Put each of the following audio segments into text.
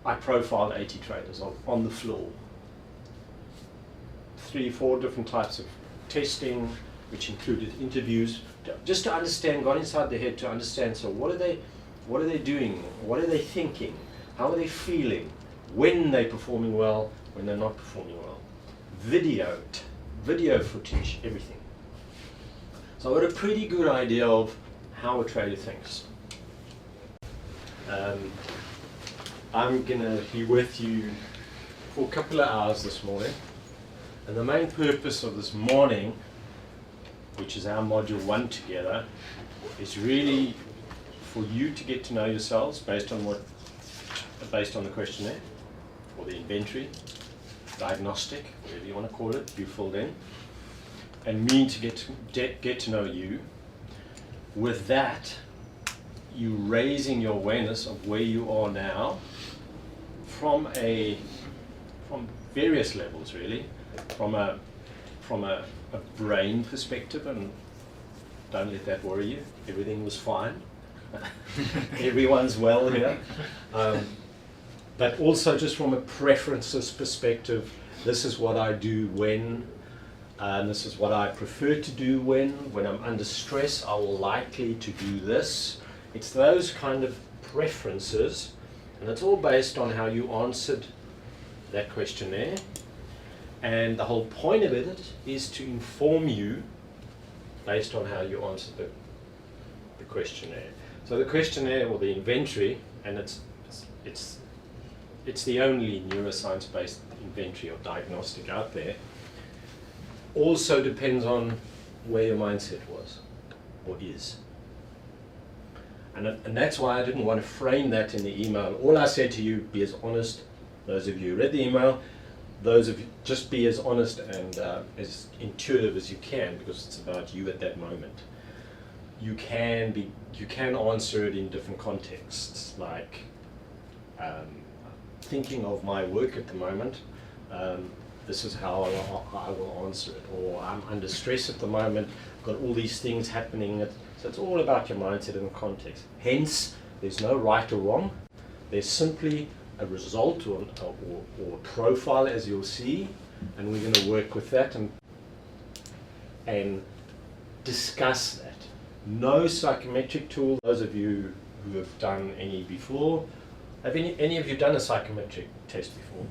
I profiled 80 traders on the floor. 3-4 different types of testing, which included interviews, just to understand, got inside their head to understand, so what are they doing, what are they thinking, how are they feeling, when they're performing well, when they're not performing well. Video footage, everything. So I got a pretty good idea of how a trader thinks. I'm going to be with you for a couple of hours this morning, and the main purpose of this morning, which is our module 1 together, is really for you to get to know yourselves based on the questionnaire or the inventory, diagnostic, whatever you want to call it, you filled in, and me to get to know you. With that, you raising your awareness of where you are now from various levels, really, from a brain perspective, and don't let that worry you. Everything was fine. Everyone's well here. But also just from a preferences perspective, this is what I do when, this is what I prefer to do when I'm under stress, I will likely to do this. It's those kind of preferences, and it's all based on how you answered that questionnaire. And the whole point of it is to inform you based on how you answered the questionnaire. So the questionnaire, or the inventory, and it's the only neuroscience-based inventory or diagnostic out there, also depends on where your mindset was or is. And that's why I didn't want to frame that in the email. All I said to you, be as honest. Those of you who read the email, those of you, just be as honest and as intuitive as you can, because it's about you at that moment. You can answer it in different contexts, like thinking of my work at the moment, this is how I will answer it. Or I'm under stress at the moment, I've got all these things happening. So it's all about your mindset and context. Hence, there's no right or wrong. There's simply a result or profile, as you'll see, and we're going to work with that and discuss that. No psychometric tool. Those of you who have done any before, have any of you done a psychometric test before?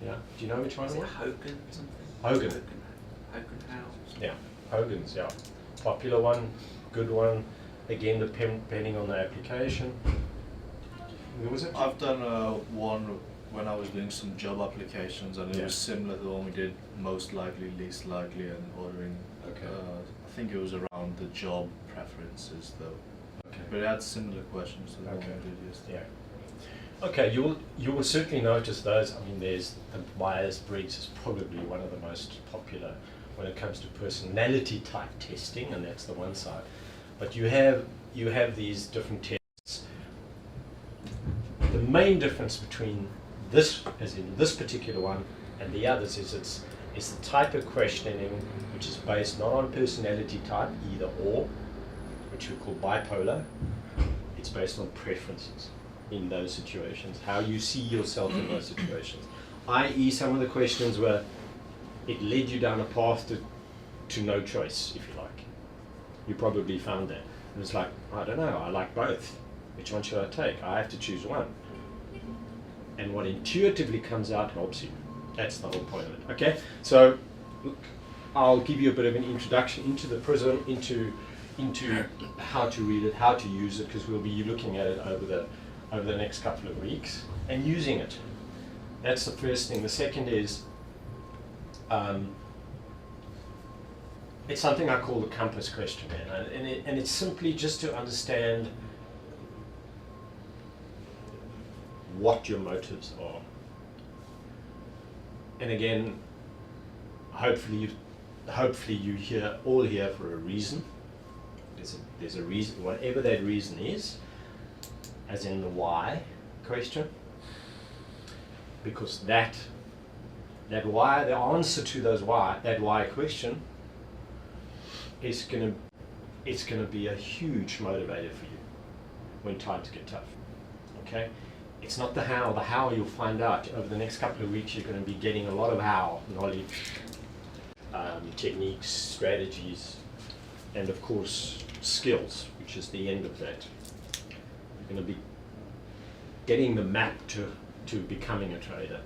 Yeah. Do you know which one? Is it Hogan something? Hogan. Hogan House. Yeah. Hogan's, yeah. Popular one, good one. Again, depending on the application. What was it? I've done one when I was doing some job applications, and it was similar to the one we did, most likely, least likely, and ordering. Okay. I think it was around the job preferences though. Okay. But it had similar questions to the one we did yesterday. Yeah. Okay, you will certainly notice those. I mean, there's the Myers-Briggs is probably one of the most popular when it comes to personality type testing, and that's the one side. But you have these different tests. The main difference between this, as in this particular one, and the others is it's the type of questioning which is based not on personality type, either or, which we call bipolar. It's based on preferences in those situations, how you see yourself in those situations. I.e., some of the questions were, it led you down a path to no choice, if you like. You probably found that. And it's like, I don't know, I like both. Which one should I take? I have to choose one. And what intuitively comes out helps you. That's the whole point of it. Okay? So I'll give you a bit of an introduction into the prism, into how to read it, how to use it, because we'll be looking at it over the next couple of weeks and using it. That's the first thing. The second is it's something I call the compass questionnaire, and it's simply just to understand what your motives are. And again, hopefully you all here for a reason. There's a reason, whatever that reason is, as in the why question, because that why, the answer to that why question is going to be a huge motivator for you when times get tough. Okay, it's not the how. The how you'll find out. Over the next couple of weeks, you're going to be getting a lot of how knowledge, techniques, strategies, and of course skills, which is the end of that. You're going to be getting the map to becoming a trader.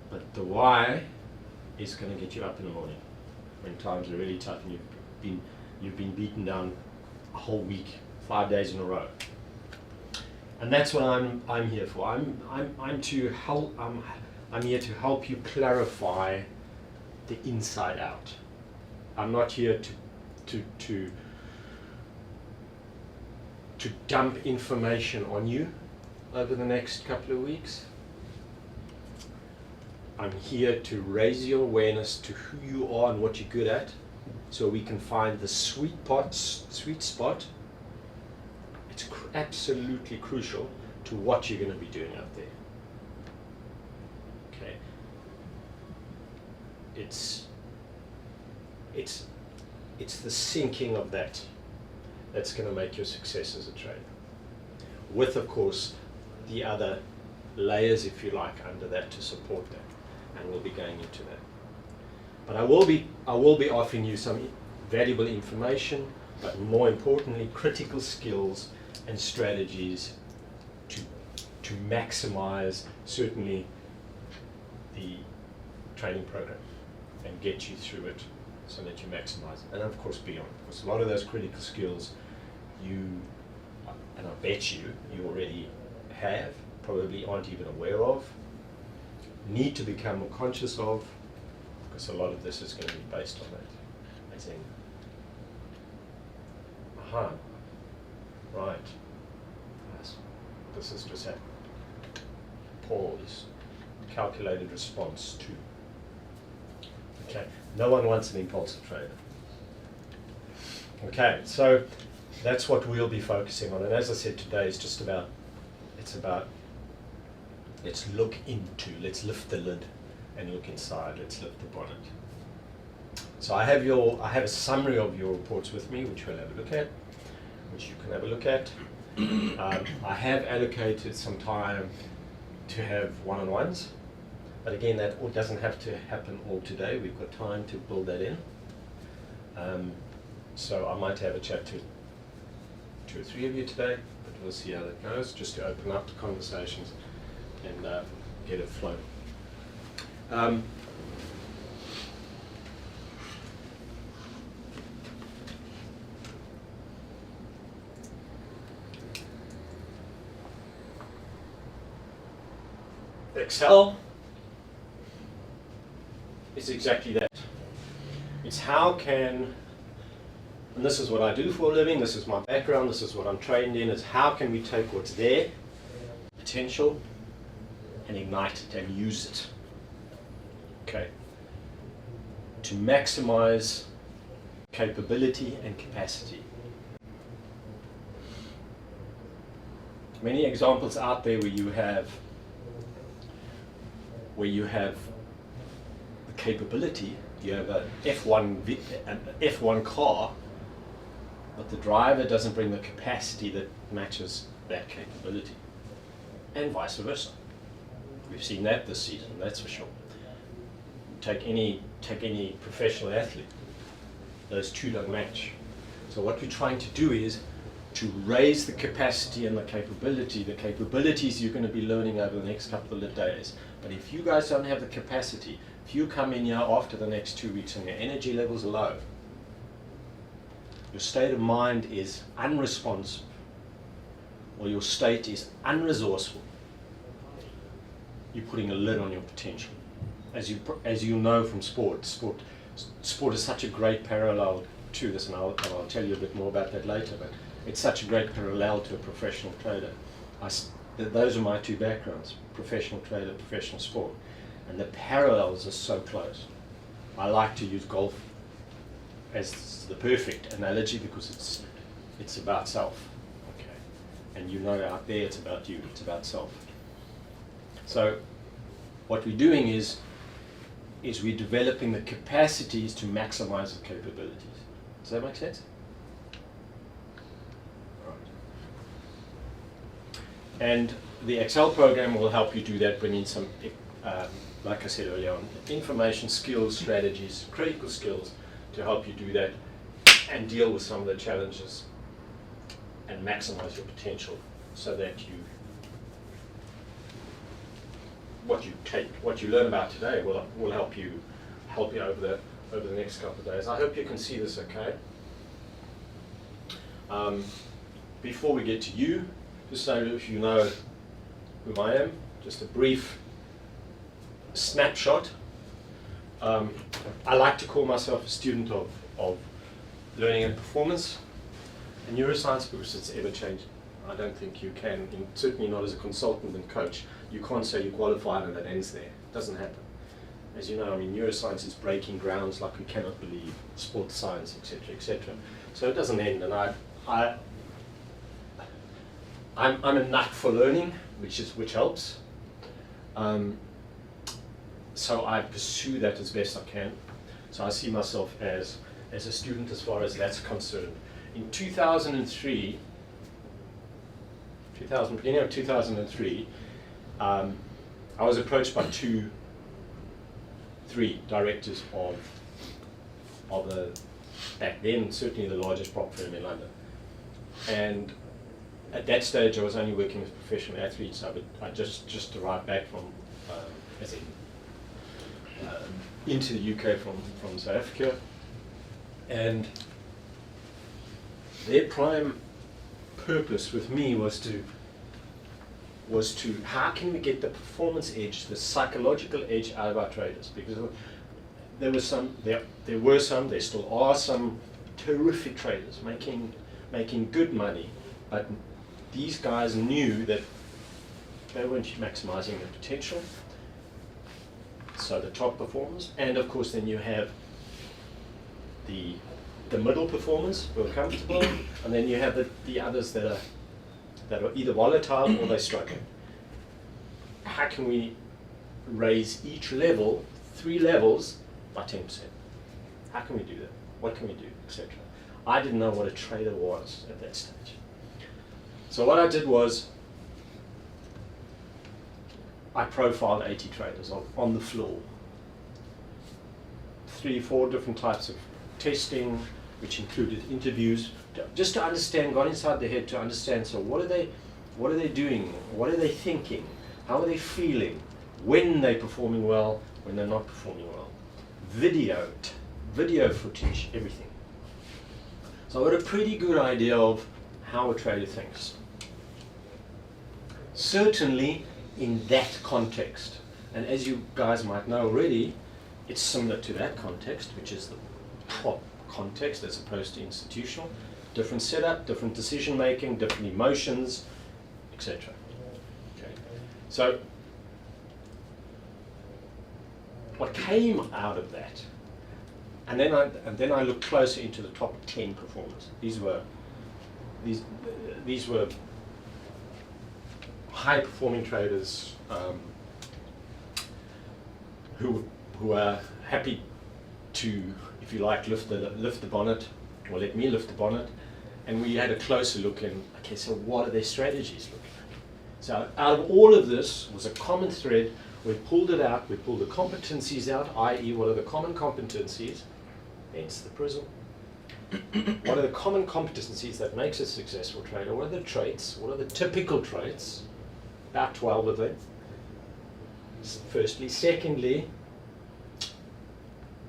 But the why is going to get you up in the morning when times are really tough and you've been beaten down a whole week, 5 days in a row. And that's what I'm here for. I'm here to help you clarify the inside out. I'm not here to dump information on you over the next couple of weeks. I'm here to raise your awareness to who you are and what you're good at, so we can find the sweet spot. It's absolutely crucial to what you're going to be doing out there. Okay. It's the sinking of that that's going to make your success as a trader. With, of course, the other layers, if you like, under that to support that. And we'll be going into that. But I will be offering you some valuable information, but more importantly, critical skills and strategies to maximize certainly the training program and get you through it so that you maximize it. And of course beyond. Because a lot of those critical skills and I bet you already have, probably aren't even aware of, need to become more conscious of, because a lot of this is going to be based on that. As in, right, yes, this is just a pause, calculated response to. Okay, no one wants an impulsive trader. Okay, so that's what we'll be focusing on, and as I said today, it's just about, let's look into, let's lift the lid and look inside, let's lift the bonnet. So I have a summary of your reports with me, which we'll have a look at, which you can have a look at. I have allocated some time to have one-on-ones, but again, that doesn't have to happen all today. We've got time to build that in. So I might have a chat to 2 or 3 of you today, but we'll see how that goes, just to open up the conversations and get it flowing. Excel is exactly that. It's how can, and this is what I do for a living, this is my background, this is what I'm trained in, is how can we take what's there, potential, and ignite it and use it, okay, to maximize capability and capacity. Many examples out there where you have the capability, you have an F1 car, but the driver doesn't bring the capacity that matches that capability, and vice versa. We've seen that this season, that's for sure. Take any professional athlete, those two don't match. So what we're trying to do is to raise the capacity and the capability. The capabilities you're going to be learning over the next couple of days. But if you guys don't have the capacity, if you come in here after the next 2 weeks and your energy levels are low, your state of mind is unresponsive, or your state is unresourceful, you're putting a lid on your potential. As you know from sport is such a great parallel to this, and I'll tell you a bit more about that later, but it's such a great parallel to a professional trader. Those are my two backgrounds, professional trader, professional sport, and the parallels are so close. I like to use golf as the perfect analogy because it's about self, okay? And you know out there it's about you, it's about self. So what we're doing is we're developing the capacities to maximize the capabilities. Does that make sense? And the Excel program will help you do that, bring in some, like I said earlier on, information, skills, strategies, critical skills to help you do that and deal with some of the challenges and maximize your potential so that what you learn about today will help you over the next couple of days. I hope you can see this okay. Before we get to you, just so if you know who I am, just a brief snapshot. I like to call myself a student of learning and performance. In neuroscience, because it's ever changing. I don't think you can, certainly not as a consultant and coach, you can't say you qualified and that ends there. It doesn't happen. As you know, I mean, neuroscience is breaking grounds like we cannot believe, sports science, etc., etc. So it doesn't end, and I'm a nut for learning, which helps. So I pursue that as best I can. So I see myself as a student as far as that's concerned. In 2003, beginning of 2003, I was approached by three directors of back then certainly the largest prop firm in London. And at that stage, I was only working with professional athletes. I just arrived back from, into the UK from South Africa, and their prime purpose with me was to how can we get the performance edge, the psychological edge out of our traders, because there were some, there still are some terrific traders making good money, but these guys knew that they weren't maximizing their potential. So the top performers, and of course then you have the middle performers who are comfortable, and then you have the others that are either volatile or they're struggling. How can we raise each level, 3 levels, by 10%? How can we do that? What can we do, etc. I didn't know what a trader was at that stage. So what I did was I profiled 80 traders on the floor. 3-4 different types of testing, which included interviews, just to understand, got inside their head to understand, so what are they doing, what are they thinking, how are they feeling, when they're performing well, when they're not performing well. Video footage, everything. So I got a pretty good idea of how a trader thinks. Certainly in that context, and as you guys might know already, it's similar to that context, which is the prop context as opposed to institutional. Different setup, different decision making, different emotions, etc. Okay. So what came out of that, and then I looked closer into the top 10 performers. These were high performing traders who are happy to, if you like, lift the bonnet, or let me lift the bonnet. And we had a closer look in, okay, so what are their strategies looking like? So out of all of this was a common thread. We pulled it out, we pulled the competencies out, i.e. what are the common competencies, hence the prism. What are the common competencies that makes a successful trader? What are the traits? What are the typical traits? About 12 of them. Firstly. Secondly,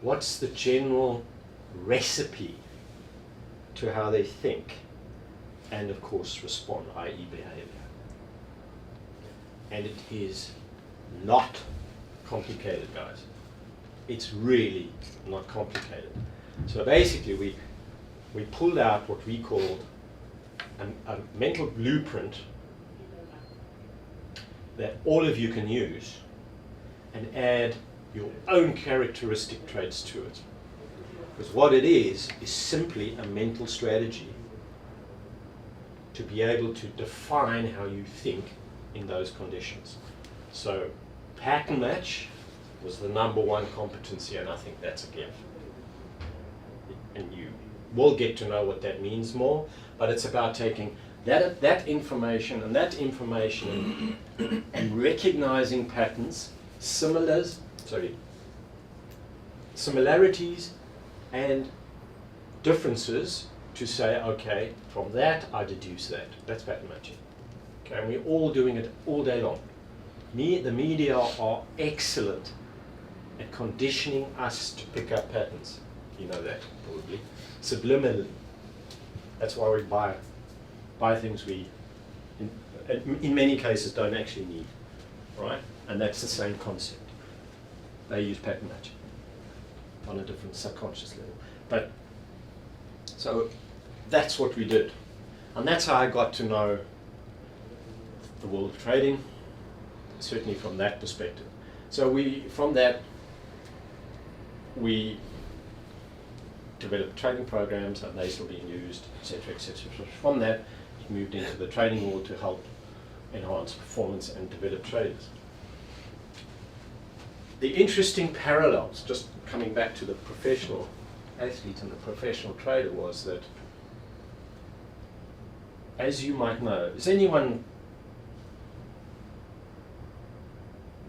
what's the general recipe to how they think and of course respond, i.e. behavior. And it is not complicated, guys. It's really not complicated. So basically we pulled out what we called a mental blueprint that all of you can use and add your own characteristic traits to it. Because what it is simply a mental strategy to be able to define how you think in those conditions. So pattern match was the #1 competency, and I think that's a gift. And you will get to know what that means more, but it's about taking That information and recognizing patterns, similarities and differences to say, okay, from that I deduce that. That's pattern matching. Okay, and we're all doing it all day long. The media are excellent at conditioning us to pick up patterns. You know that, probably. Subliminally. That's why we buy things we, in many cases, don't actually need. Right? And that's the same concept. They use pattern matching on a different subconscious level. But, so that's what we did. And that's how I got to know the world of trading, certainly from that perspective. So from that, we developed training programs, and they're still being used, etc., etc. So from that, we moved into the training world to help enhance performance and develop traders. The interesting parallels, just coming back to the professional athlete and the professional trader, was that, as you might know, has anyone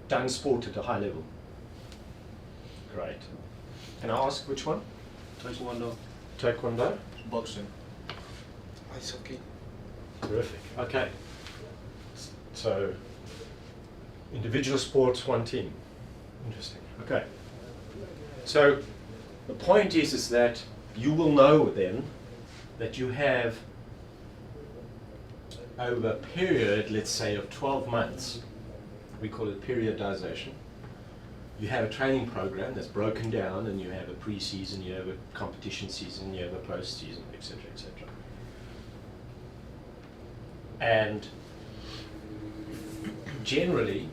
done sport at a high level? Great. Can I ask which one? Taekwondo. Taekwondo? Boxing. Ice hockey. Terrific. Okay. So, individual sports, one team. Interesting. Okay. So, the point is that you will know then that you have, over a period, let's say, of 12 months, we call it periodization. You have a training program that's broken down, and you have a pre-season, you have a competition season, you have a post-season, etc., etc. And generally,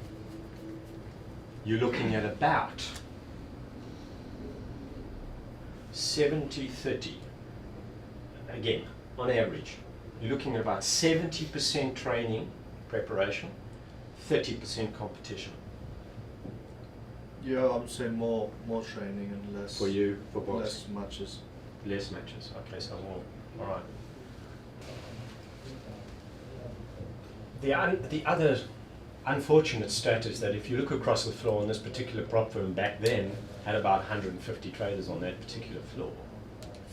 you're looking at about 70-30. Again, on average, you're looking at about 70% training preparation, 30% competition. Yeah, I would say more training and less. For you, for boxing? Less matches. Less matches. Okay, so more. All right. The other unfortunate stat is that if you look across the floor, and this particular prop firm back then had about 150 traders on that particular floor,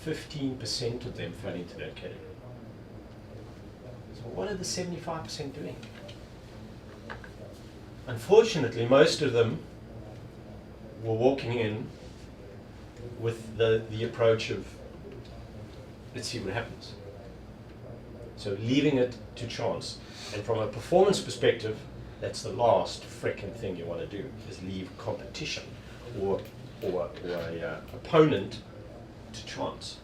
15% of them fell into that category. So what are the 75% doing? Unfortunately, most of them were walking in with the approach of, let's see what happens. So leaving it to chance. And from a performance perspective, that's the last frickin' thing you want to do, is leave competition or a opponent to chance.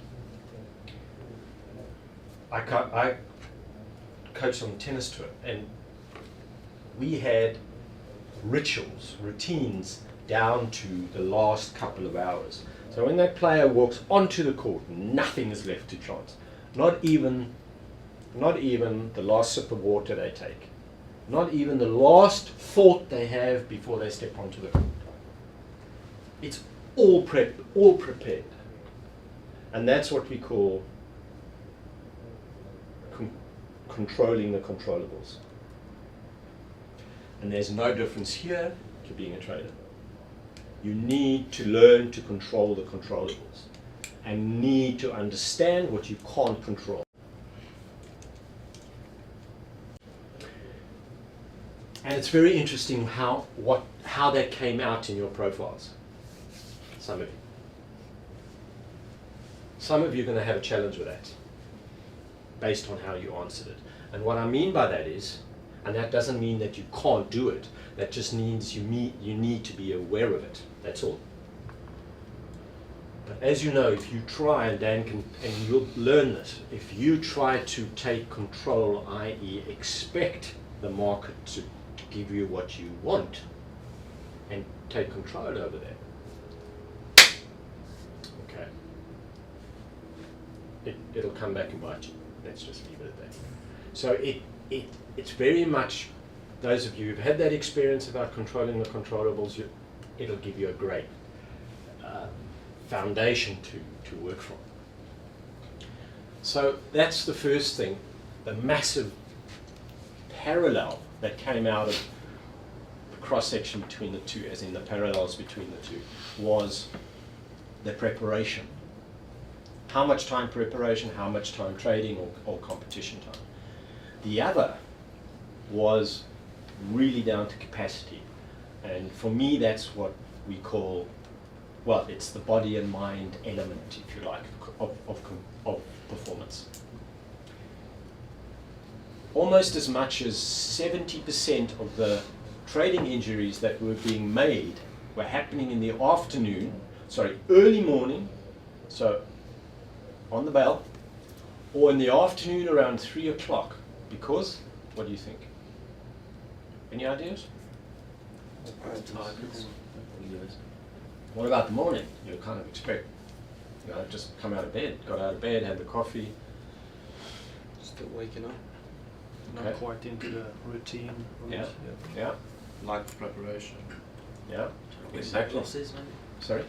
I coached on a tennis tour, and we had rituals, routines, down to the last couple of hours. So when that player walks onto the court, nothing is left to chance. Not even the last sip of water they take. Not even the last thought they have before they step onto the court. It's all prepped, all prepared. And that's what we call controlling the controllables. And there's no difference here to being a trader. You need to learn to control the controllables and need to understand what you can't control. And it's very interesting how that came out in your profiles. Some of you. Some of you are going to have a challenge with that based on how you answered it. And what I mean by that is, and that doesn't mean that you can't do it, that just means you need to be aware of it. That's all. But as you know, if you try, and Dan can, and you'll learn this, if you try to take control, i.e. expect the market to give you what you want and take control over that, okay, it'll come back and bite you. Let's just leave it at that. So it's very much, those of you who've had that experience about controlling the controllables, it'll give you a great foundation to work from. So that's the first thing the massive parallel that came out of the cross-section between the two, as in the parallels between the two, was the preparation. How much time preparation, how much time trading or competition time. The other was really down to capacity. And for me, that's what we call, well, it's the body and mind element, if you like, of performance. Almost as much as 70% of the trading injuries that were being made were happening in the afternoon, early morning, so on the bell, or in the afternoon around 3 o'clock. Because, what do you think? Any ideas? What about the morning? You kind of expect, just come out of bed, got out of bed, had the coffee. Still waking up. Not Okay. quite into the routine. Yeah. Yeah. Lack of preparation. Yeah. Trying to win back losses, maybe. Sorry?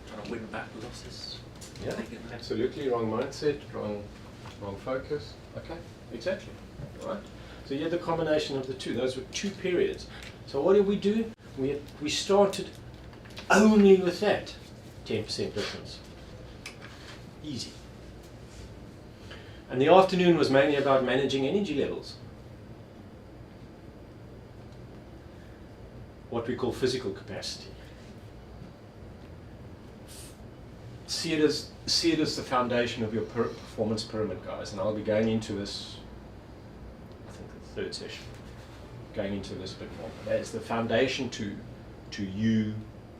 Trying to win back losses. Yeah. Taking that. Absolutely. Wrong mindset, wrong focus. Okay. Exactly. All right. So you had the combination of the two. Those were two periods. So what did we do? We started only with that 10% difference. Easy. And the afternoon was mainly about managing energy levels. What we call physical capacity. See it as the foundation of your performance pyramid, guys. And I'll be going into this, I think, the third session. Going into this a bit more. That's the foundation to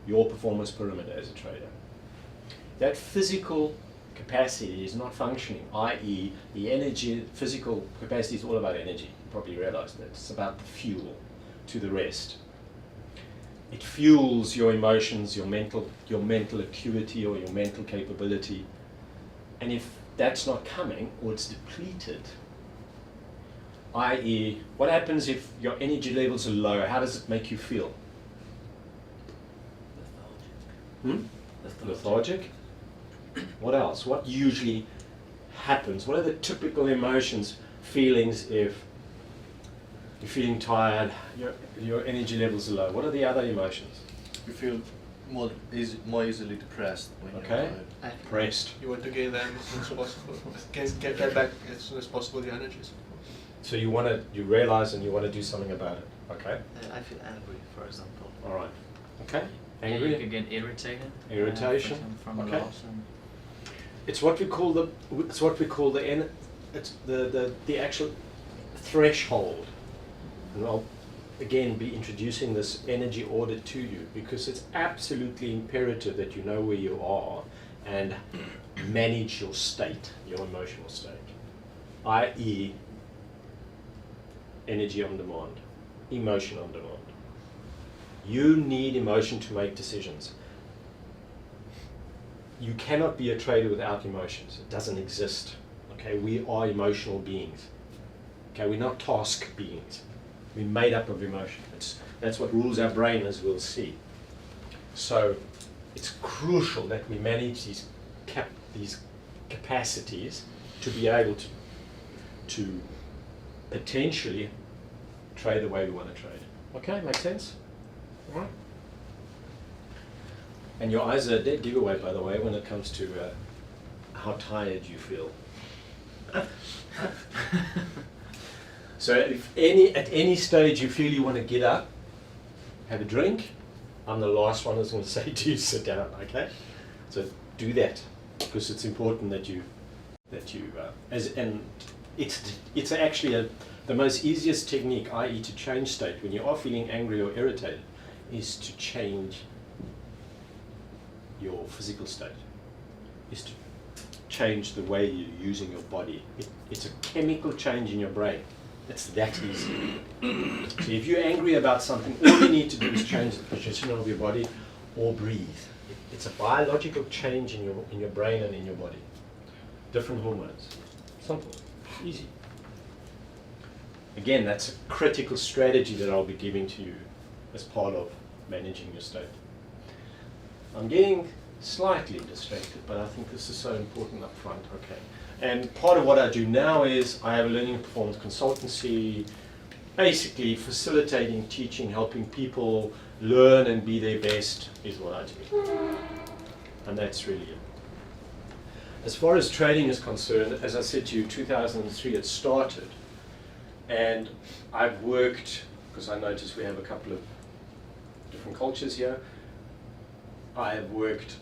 your performance pyramid as a trader. That physical capacity is not functioning, i.e. the energy, physical capacity is all about energy. You probably realize that. It's about the fuel to the rest. It fuels your emotions, your mental acuity or your mental capability. And if that's not coming or it's depleted, i.e. what happens if your energy levels are low? How does it make you feel? Lethargic. What else? What usually happens? What are the typical emotions, feelings if you're feeling tired, your energy levels are low? What are the other emotions? You feel more easily depressed when you're Okay. tired. Depressed. You want to gain them as soon as possible. Get back as soon as possible the energies. So you realize and you want to do something about it. Okay. I feel angry, for example. All right. Okay. You Angry. can get irritated. Irritation, From okay. a loss. And It's what we call the actual threshold. And I'll again be introducing this energy audit to you because it's absolutely imperative that you know where you are and manage your state, your emotional state, i.e. energy on demand, emotion on demand. You need emotion to make decisions. You cannot be a trader without emotions. It doesn't exist. Okay, we are emotional beings. Okay, we're not task beings. We're made up of emotion. That's what rules our brain, as we'll see. So it's crucial that we manage these capacities to be able to potentially trade the way we want to trade. Okay, make sense? All right. And your eyes are a dead giveaway, by the way, when it comes to how tired you feel. So if at any stage you feel you want to get up, have a drink, I'm the last one that's going to say to you, sit down, okay? So do that, because it's important that you and it's actually the most easiest technique, i.e. to change state when you are feeling angry or irritated, is to change your physical state, is to change the way you're using your body. It's a chemical change in your brain. It's that easy. So if you're angry about something, all you need to do is change the position of your body or breathe. It's a biological change in your brain and in your body. Different hormones. Simple. Easy. Again, that's a critical strategy that I'll be giving to you as part of managing your state. I'm getting slightly distracted, but I think this is so important up front. Okay. And part of what I do now is I have a learning and performance consultancy, basically facilitating, teaching, helping people learn and be their best is what I do. And that's really it. As far as training is concerned, as I said to you, 2003 it started. And I've worked, because I noticed we have a couple of different cultures here, I have worked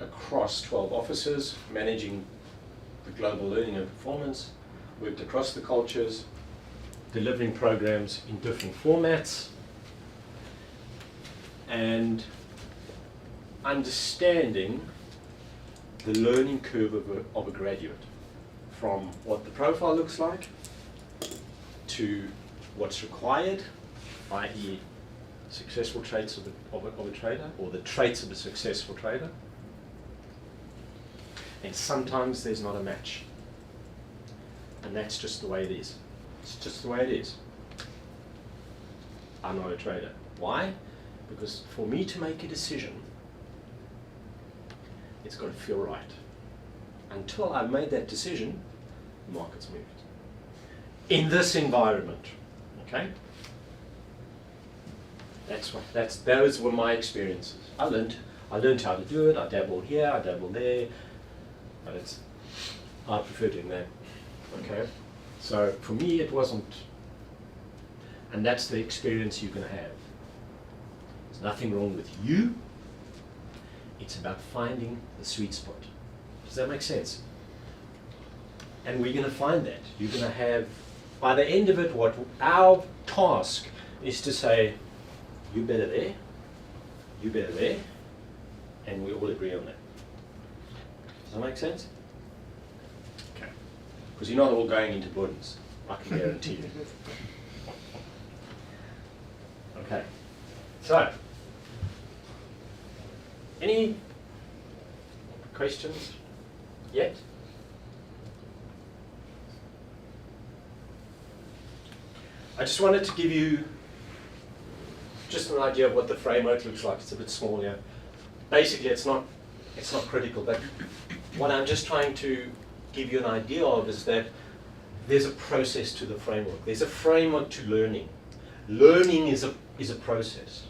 across 12 offices, managing the global learning and performance, worked across the cultures, delivering programs in different formats, and understanding the learning curve of a graduate, from what the profile looks like to what's required, i.e. successful traits of a trader, or the traits of a successful trader. And sometimes there's not a match. And that's just the way it is. It's just the way it is. I'm not a trader. Why? Because for me to make a decision, it's got to feel right. Until I've made that decision, the market's moved. In this environment, okay? Those were my experiences. I learned how to do it. I dabble here, I dabble there, but I prefer doing that. Okay, so for me it wasn't, and that's the experience you're going to have. There's nothing wrong with you. It's about finding the sweet spot. Does that make sense? And we're going to find that. You're going to have, by the end of it, what our task is to say, you better there, you better there, and we all agree on that. Does that make sense? Okay. Because you're not all going into buttons, I can guarantee you. Okay. So, any questions yet? I just wanted to give you just an idea of what the framework looks like. It's a bit small here. Basically, it's not critical, but what I'm just trying to give you an idea of is that there's a process to the framework. There's a framework to learning. Learning is a process.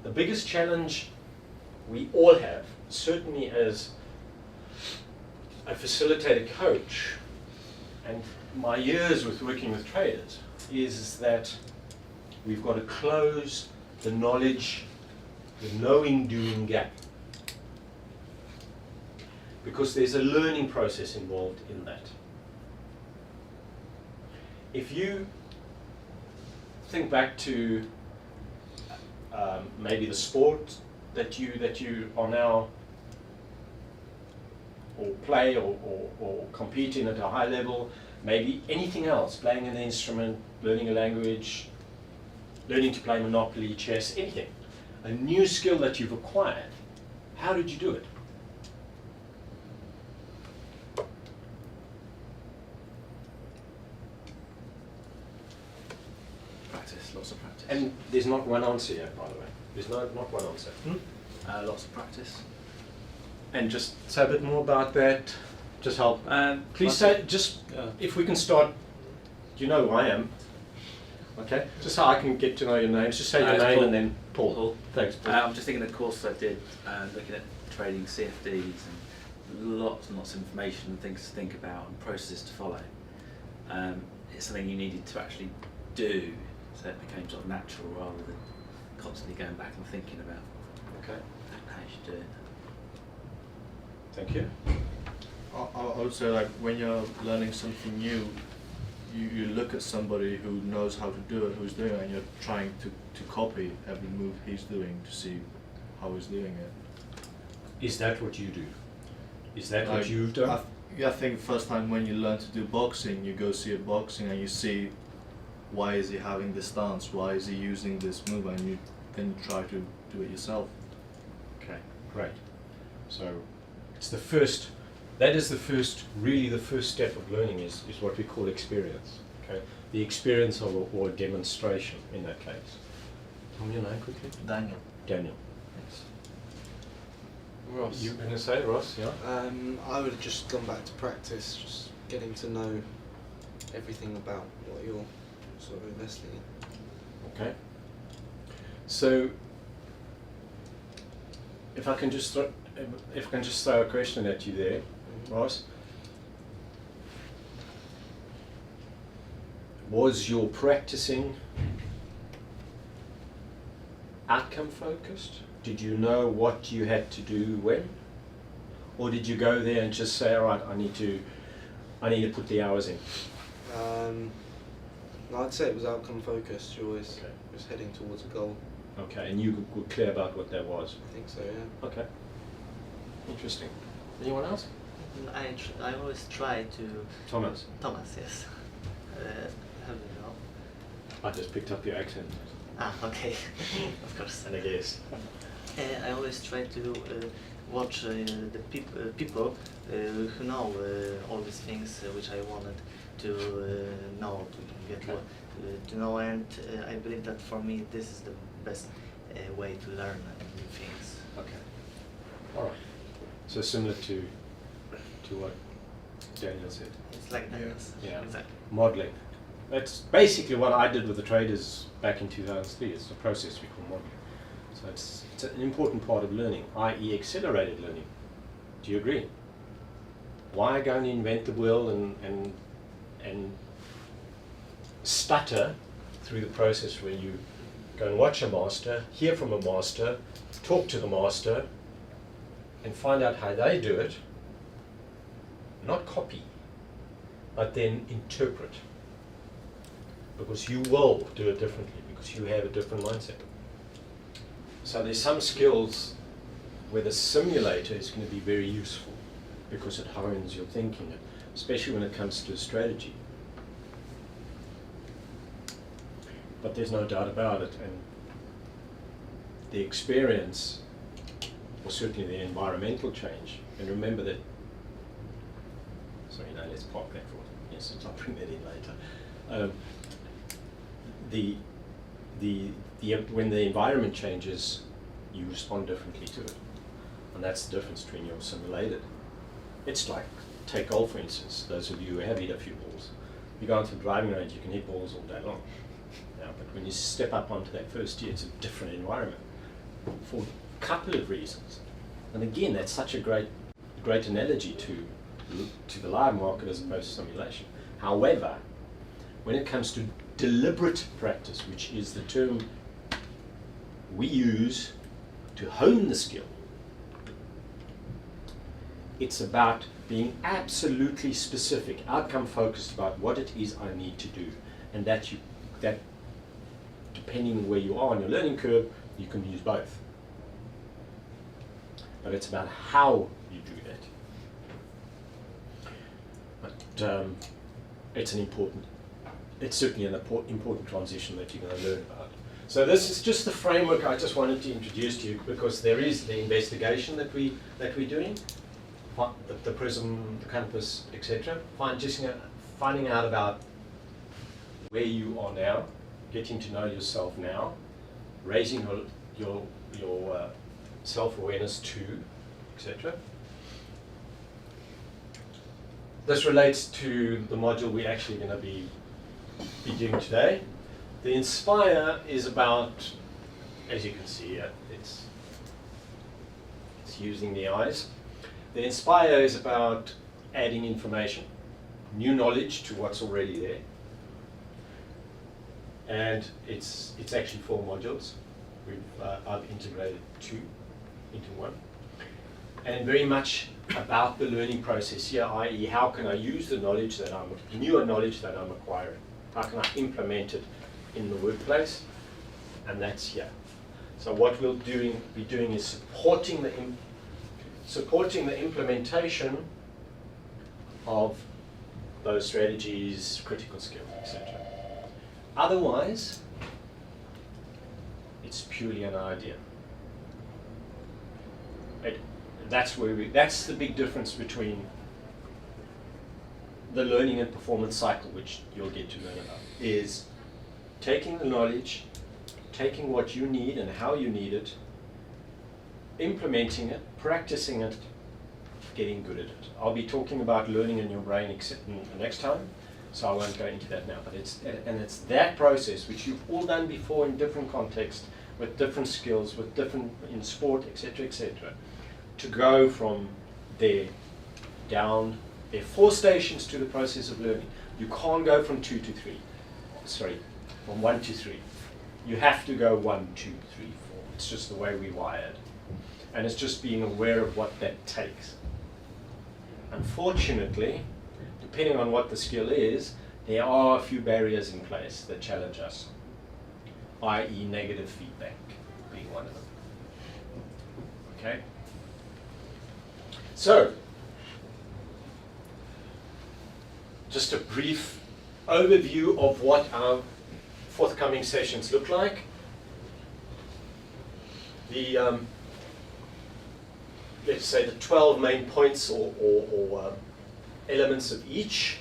The biggest challenge we all have, certainly as a facilitator coach, and my years with working with traders, is that we've got to close the knowledge, the knowing-doing gap. Because there's a learning process involved in that. If you think back to maybe the sport that you are now, or play or compete in at a high level, maybe anything else, playing an instrument, learning a language, learning to play Monopoly, chess, anything. A new skill that you've acquired, how did you do it? Practice, lots of practice. And there's not one answer here, by the way. There's not one answer. Lots of practice. And just say a bit more about that. Just help. Please say, if we can start, you know who I am. Okay, just so I can get to know your names. Just say your name Paul. and then Paul. Thanks, Paul. I'm just thinking of the course I did, looking at trading CFDs and lots and lots of information and things to think about and processes to follow. It's something you needed to actually do, so it became sort of natural rather than constantly going back and thinking about Okay, how you should do it. thank you. I would say, like, when you're learning something new, you look at somebody who knows how to do it, who's doing it, and you're trying to copy every move he's doing to see how he's doing it. Is that what you do? Is that Like, what you've done? I think first time when you learn to do boxing, you go see a boxing and you see why is he having this stance, why is he using this move, and you then try to do it yourself. Okay, great. So it's the first, that is the first, really the first step of learning is what we call experience. Okay, the experience of or demonstration in that case. Tell me your name quickly. Daniel. Daniel. Thanks. Ross. You were going to say, Ross, yeah? I would have just gone back to practice, just getting to know everything about what you're sort of investing in. Okay. So, if I can just throw a question at you there, Ross. Was your practicing outcome focused? Did you know what you had to do when? Or did you go there and just say, all right, I need to put the hours in? No, I'd say it was outcome focused. You're always Okay. just heading towards a goal. Okay, and you were clear about what that was? I think so, yeah. Okay. Interesting. Anyone else? I always try to... Thomas. Thomas, yes. How do you know? I just picked up your accent. Ah, okay. Of course. And I guess. I always try to watch the people who know all these things which I wanted to know, to get to know, and I believe that for me this is the best way to learn new things. Okay. All right. So similar to what Daniel said. It's like that. Yes. Yeah. Exactly. Modeling. That's basically what I did with the traders back in 2003. It's a process we call modeling. So it's an important part of learning, i.e. accelerated learning. Do you agree? Why go and invent the wheel and stutter through the process where you go and watch a master, hear from a master, talk to the master, and find out how they do it, not copy, but then interpret. Because you will do it differently, because you have a different mindset. So there's some skills where the simulator is going to be very useful because it hones your thinking, especially when it comes to strategy. But there's no doubt about it, and the experience, or certainly the environmental change, and remember that, sorry, no, let's park that for, yes, I'll bring that in later. When the environment changes, you respond differently to it. And that's the difference between your simulated. It's like, take golf for instance, those of you who have hit a few balls. You go onto the driving range, you can hit balls all day long. Yeah, but when you step up onto that first tee, it's a different environment for a couple of reasons. And again, that's such a great analogy to the live market as opposed to simulation. However, when it comes to deliberate practice, which is the term we use to hone the skill, it's about being absolutely specific, outcome focused about what it is I need to do, and that depending where you are on your learning curve, you can use both. But it's about how you do that. But it's certainly an important transition that you're going to learn about. So this is just the framework I just wanted to introduce to you, because there is the investigation that we're doing, the prism, the compass, etc. Finding out about where you are now, getting to know yourself now, raising your self-awareness too, etc. This relates to the module we're actually going to be doing today. The Inspire is about, as you can see here, it's using the eyes. The Inspire is about adding information, new knowledge to what's already there. And it's actually 4 modules. I've integrated 2 into one. And very much about the learning process here, i.e. how can I use the knowledge newer knowledge that I'm acquiring? How can I implement it in the workplace? And that's here. So what we'll be doing is supporting the implementation of those strategies, critical skills, etc. Otherwise, it's purely an idea. That's the big difference between the learning and performance cycle, which you'll get to learn about, is taking the knowledge, taking what you need and how you need it, implementing it, practicing it, getting good at it. I'll be talking about learning in your brain except in the next time, so I won't go into that now. But it's that process which you've all done before in different contexts, with different skills, with different in sport, etc., to go from there down. There are 4 stations to the process of learning. You can't go from 2 to 3. Sorry, from 1 to 3. You have to go 1, 2, 3, 4. It's just the way we're wired. And it's just being aware of what that takes. Unfortunately, depending on what the skill is, there are a few barriers in place that challenge us, i.e. negative feedback being one of them. Okay? So, just a brief overview of what our forthcoming sessions look like. The let's say the 12 main points or elements of each.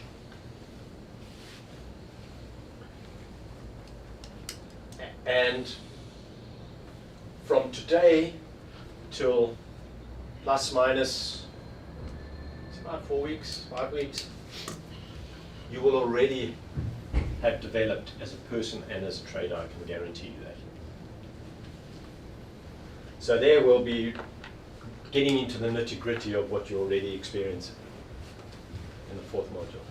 And from today till plus minus, it's about 4 weeks, 5 weeks, you will already have developed as a person and as a trader, I can guarantee you that. So there we'll be getting into the nitty-gritty of what you're already experiencing in the 4th module.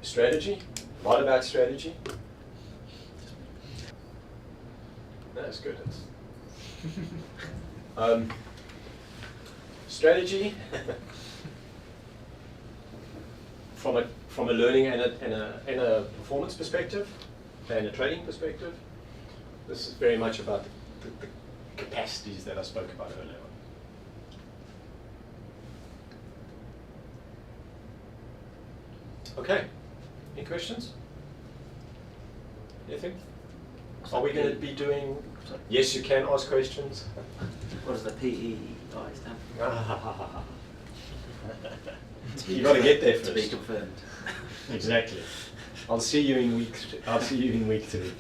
Strategy, a lot about strategy. That's good. Strategy from a learning and a performance perspective, and a trading perspective. This is very much about the capacities that I spoke about earlier on. Okay. Any questions? Anything? Are we going to be doing? Yes, you can ask questions. What does the PE stand for? You got to get there first. To be confirmed. Exactly. I'll see you in week 3.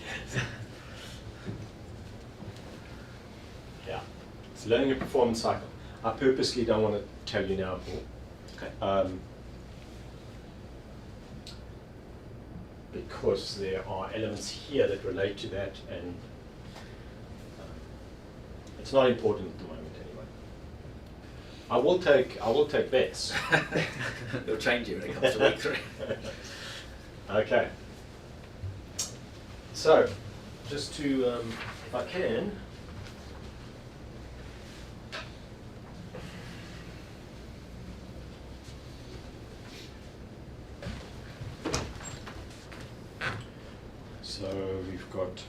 Yeah. It's learning a performance cycle. I purposely don't want to tell you now, Paul. Okay. Because there are elements here that relate to that, and it's not important at the moment anyway. I will take bets. It'll change it when it comes to week 3. Okay. So, just to, if I can, so we've got